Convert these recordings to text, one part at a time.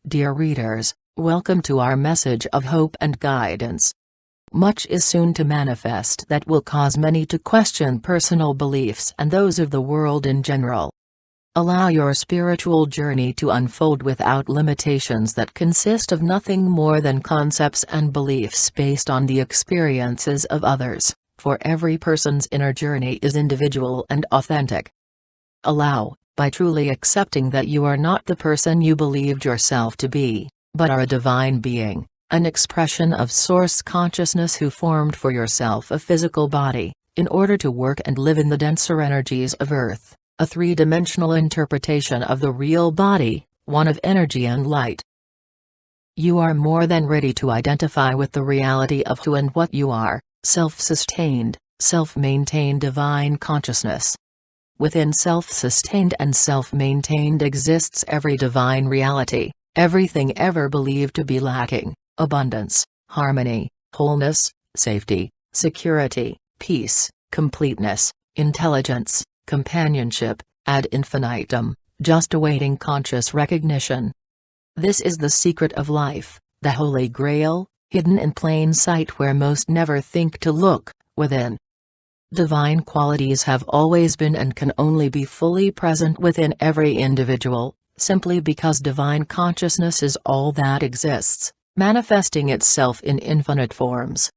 Dear readers, welcome to our message of hope and guidance. Much is soon to manifest that will cause many to question personal beliefs and those of the world in general. Allow your spiritual journey to unfold without limitations that consist of nothing more than concepts and beliefs based on the experiences of others, for every person's inner journey is individual and authentic. Allow, by truly accepting that you are not the person you believed yourself to be, but are a divine being, an expression of source consciousness who formed for yourself a physical body, in order to work and live in the denser energies of Earth, a three-dimensional interpretation of the real body, one of energy and light. You are more than ready to identify with the reality of who and what you are, self-sustained, self-maintained divine consciousness. Within self-sustained and self-maintained exists every divine reality, everything ever believed to be lacking: abundance, harmony, wholeness, safety, security, peace, completeness, intelligence, companionship, ad infinitum, just awaiting conscious recognition. This is the secret of life, the Holy Grail, hidden in plain sight where most never think to look, within. Divine qualities have always been and can only be fully present within every individual, simply because divine consciousness is all that exists, manifesting itself in infinite forms.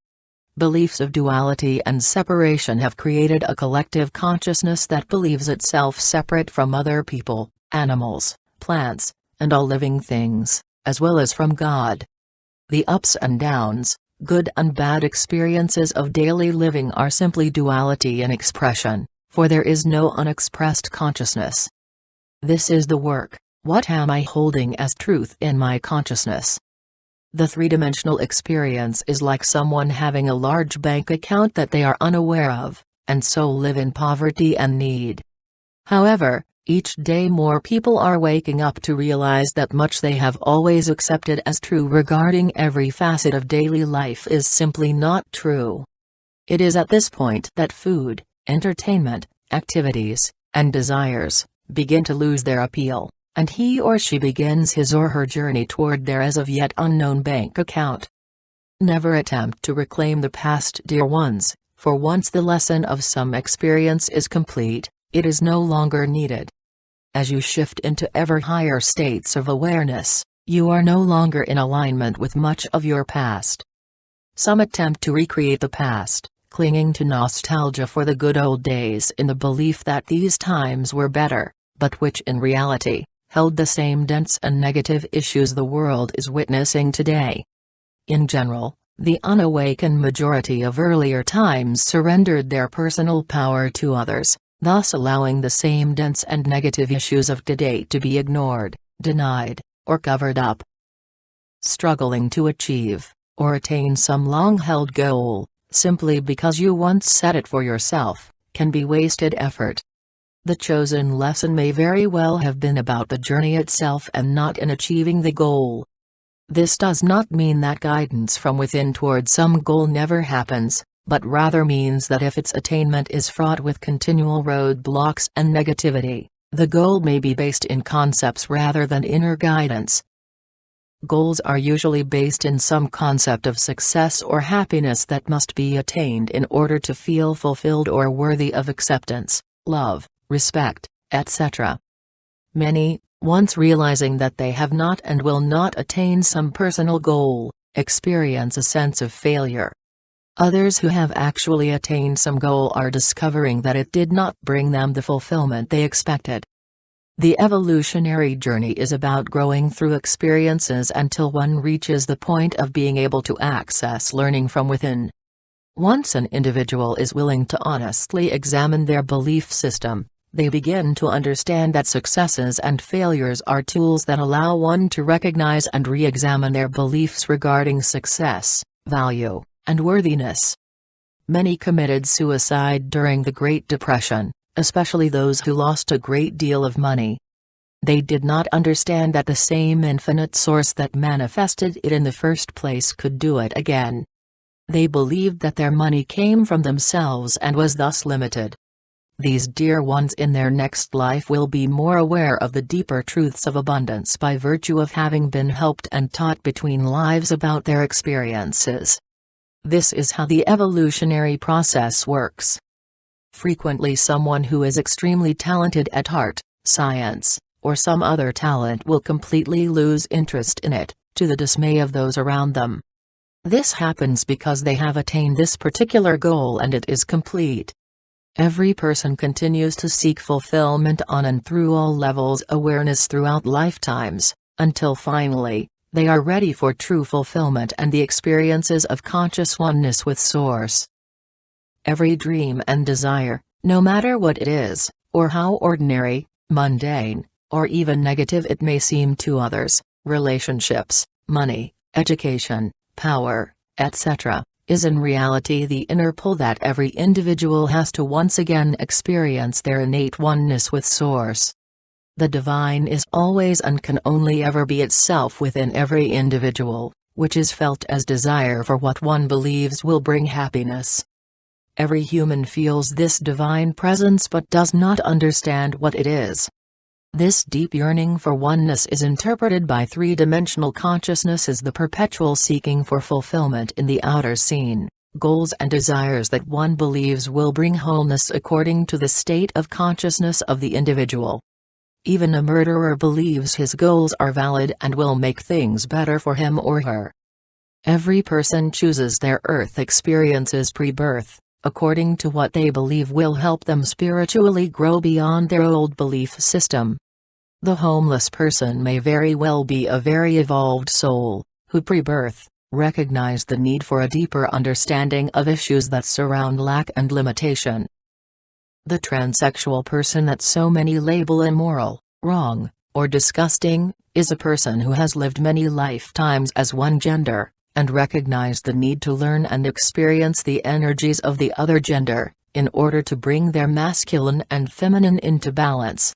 Beliefs of duality and separation have created a collective consciousness that believes itself separate from other people, animals, plants, and all living things, as well as from God. The ups and downs, good and bad experiences of daily living are simply duality in expression, for there is no unexpressed consciousness. This is the work: what am I holding as truth in my consciousness? The three-dimensional experience is like someone having a large bank account that they are unaware of, and so live in poverty and need. However, each day more people are waking up to realize that much they have always accepted as true regarding every facet of daily life is simply not true. It is at this point that food, entertainment, activities, and desires begin to lose their appeal, and he or she begins his or her journey toward their as of yet unknown bank account. Never attempt to reclaim the past, dear ones, for once the lesson of some experience is complete, it is no longer needed. As you shift into ever higher states of awareness, you are no longer in alignment with much of your past. Some attempt to recreate the past, clinging to nostalgia for the good old days in the belief that these times were better, but which in reality, held the same dense and negative issues the world is witnessing today. In general, the unawakened majority of earlier times surrendered their personal power to others, thus allowing the same dense and negative issues of today to be ignored, denied, or covered up. Struggling to achieve, or attain some long-held goal, simply because you once set it for yourself, can be wasted effort. The chosen lesson may very well have been about the journey itself and not in achieving the goal. This does not mean that guidance from within toward some goal never happens, but rather means that if its attainment is fraught with continual roadblocks and negativity, the goal may be based in concepts rather than inner guidance. Goals are usually based in some concept of success or happiness that must be attained in order to feel fulfilled or worthy of acceptance, love, respect, etc. Many, once realizing that they have not and will not attain some personal goal, experience a sense of failure. Others who have actually attained some goal are discovering that it did not bring them the fulfillment they expected. The evolutionary journey is about growing through experiences until one reaches the point of being able to access learning from within. Once an individual is willing to honestly examine their belief system, they begin to understand that successes and failures are tools that allow one to recognize and re-examine their beliefs regarding success, value, and worthiness. Many committed suicide during the Great Depression, especially those who lost a great deal of money. They did not understand that the same infinite source that manifested it in the first place could do it again. They believed that their money came from themselves and was thus limited. These dear ones in their next life will be more aware of the deeper truths of abundance by virtue of having been helped and taught between lives about their experiences. This is how the evolutionary process works. Frequently someone who is extremely talented at art, science, or some other talent will completely lose interest in it, to the dismay of those around them. This happens because they have attained this particular goal and it is complete. Every person continues to seek fulfillment on and through all levels awareness throughout lifetimes, until finally, they are ready for true fulfillment and the experiences of conscious oneness with Source. Every dream and desire, no matter what it is, or how ordinary, mundane, or even negative it may seem to others, relationships, money, education, power, etc., is in reality the inner pull that every individual has to once again experience their innate oneness with Source. The divine is always and can only ever be itself within every individual, which is felt as desire for what one believes will bring happiness. Every human feels this divine presence but does not understand what it is. This deep yearning for oneness is interpreted by three-dimensional consciousness as the perpetual seeking for fulfillment in the outer scene, goals and desires that one believes will bring wholeness according to the state of consciousness of the individual. Even a murderer believes his goals are valid and will make things better for him or her. Every person chooses their earth experiences pre-birth, according to what they believe will help them spiritually grow beyond their old belief system. The homeless person may very well be a very evolved soul, who pre-birth, recognized the need for a deeper understanding of issues that surround lack and limitation. The transsexual person that so many label immoral, wrong, or disgusting, is a person who has lived many lifetimes as one gender, and recognized the need to learn and experience the energies of the other gender, in order to bring their masculine and feminine into balance.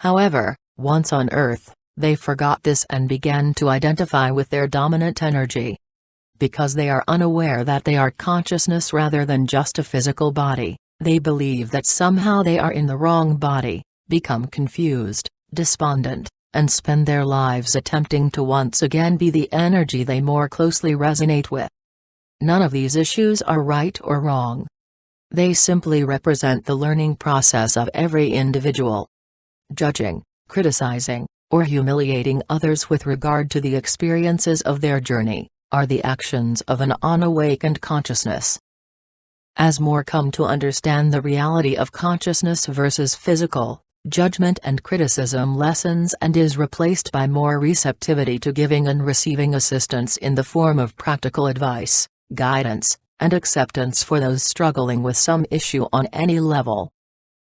However, once on Earth, they forgot this and began to identify with their dominant energy. Because they are unaware that they are consciousness rather than just a physical body, they believe that somehow they are in the wrong body, become confused, despondent, and spend their lives attempting to once again be the energy they more closely resonate with. None of these issues are right or wrong. They simply represent the learning process of every individual. Judging, criticizing, or humiliating others with regard to the experiences of their journey, are the actions of an unawakened consciousness. As more come to understand the reality of consciousness versus physical, judgment and criticism lessens and is replaced by more receptivity to giving and receiving assistance in the form of practical advice, guidance, and acceptance for those struggling with some issue on any level.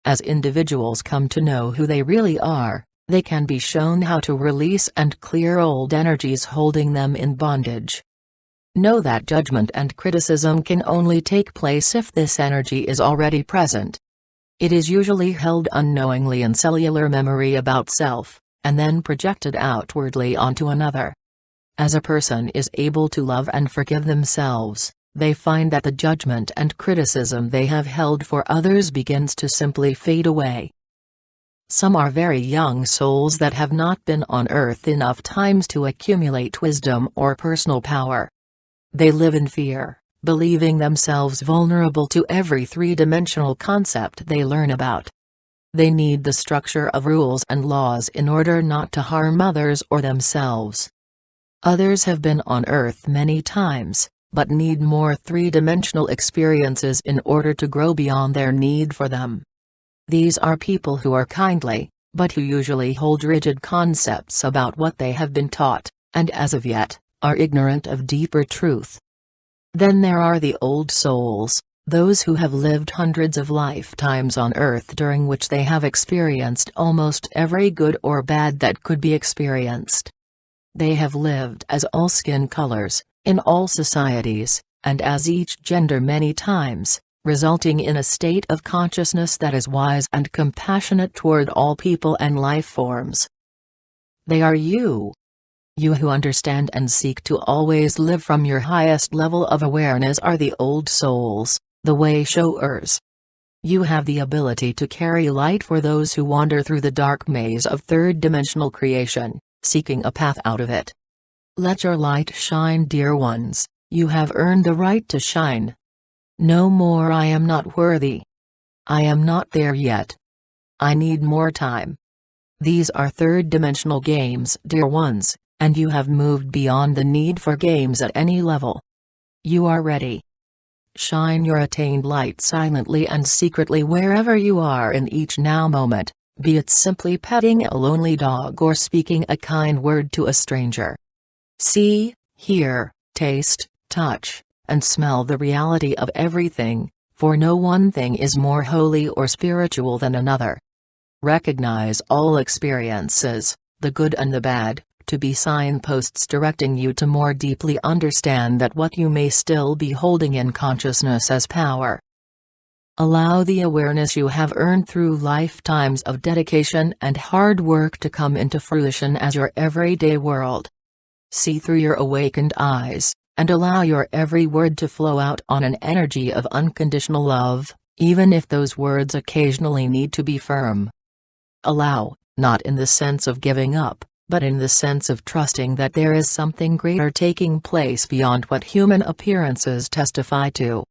As individuals come to know who they really are, they can be shown how to release and clear old energies holding them in bondage. Know that judgment and criticism can only take place if this energy is already present. It is usually held unknowingly in cellular memory about self, and then projected outwardly onto another. As a person is able to love and forgive themselves, they find that the judgment and criticism they have held for others begins to simply fade away. Some are very young souls that have not been on Earth enough times to accumulate wisdom or personal power. They live in fear, believing themselves vulnerable to every three-dimensional concept they learn about. They need the structure of rules and laws in order not to harm others or themselves. Others have been on Earth many times, but need more three-dimensional experiences in order to grow beyond their need for them. These are people who are kindly, but who usually hold rigid concepts about what they have been taught, and as of yet, are ignorant of deeper truth. Then there are the old souls, those who have lived hundreds of lifetimes on Earth during which they have experienced almost every good or bad that could be experienced. They have lived as all skin colors, in all societies, and as each gender many times, resulting in a state of consciousness that is wise and compassionate toward all people and life forms. They are you. You who understand and seek to always live from your highest level of awareness are the old souls, the way showers. You have the ability to carry light for those who wander through the dark maze of third-dimensional creation, seeking a path out of it. Let your light shine, dear ones, you have earned the right to shine. No more "I am not worthy. I am not there yet. I need more time." These are third-dimensional games, dear ones, and you have moved beyond the need for games at any level. You are ready. Shine your attained light silently and secretly wherever you are in each now moment, be it simply petting a lonely dog or speaking a kind word to a stranger. See, hear, taste, touch, and smell the reality of everything, for no one thing is more holy or spiritual than another. Recognize all experiences, the good and the bad, to be signposts directing you to more deeply understand that what you may still be holding in consciousness as power. Allow the awareness you have earned through lifetimes of dedication and hard work to come into fruition as your everyday world. See through your awakened eyes, and allow your every word to flow out on an energy of unconditional love, even if those words occasionally need to be firm. Allow, not in the sense of giving up, but in the sense of trusting that there is something greater taking place beyond what human appearances testify to.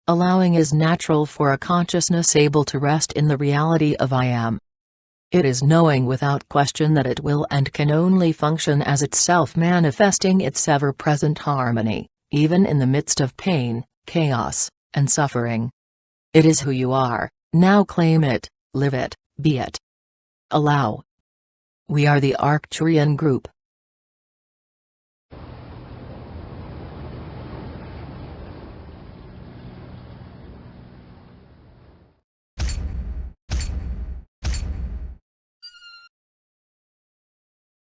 Allowing is natural for a consciousness able to rest in the reality of I am. It is knowing without question that it will and can only function as itself, manifesting its ever-present harmony, even in the midst of pain, chaos, and suffering. It is who you are, now claim it, live it, be it. Allow. We are the Arcturian group,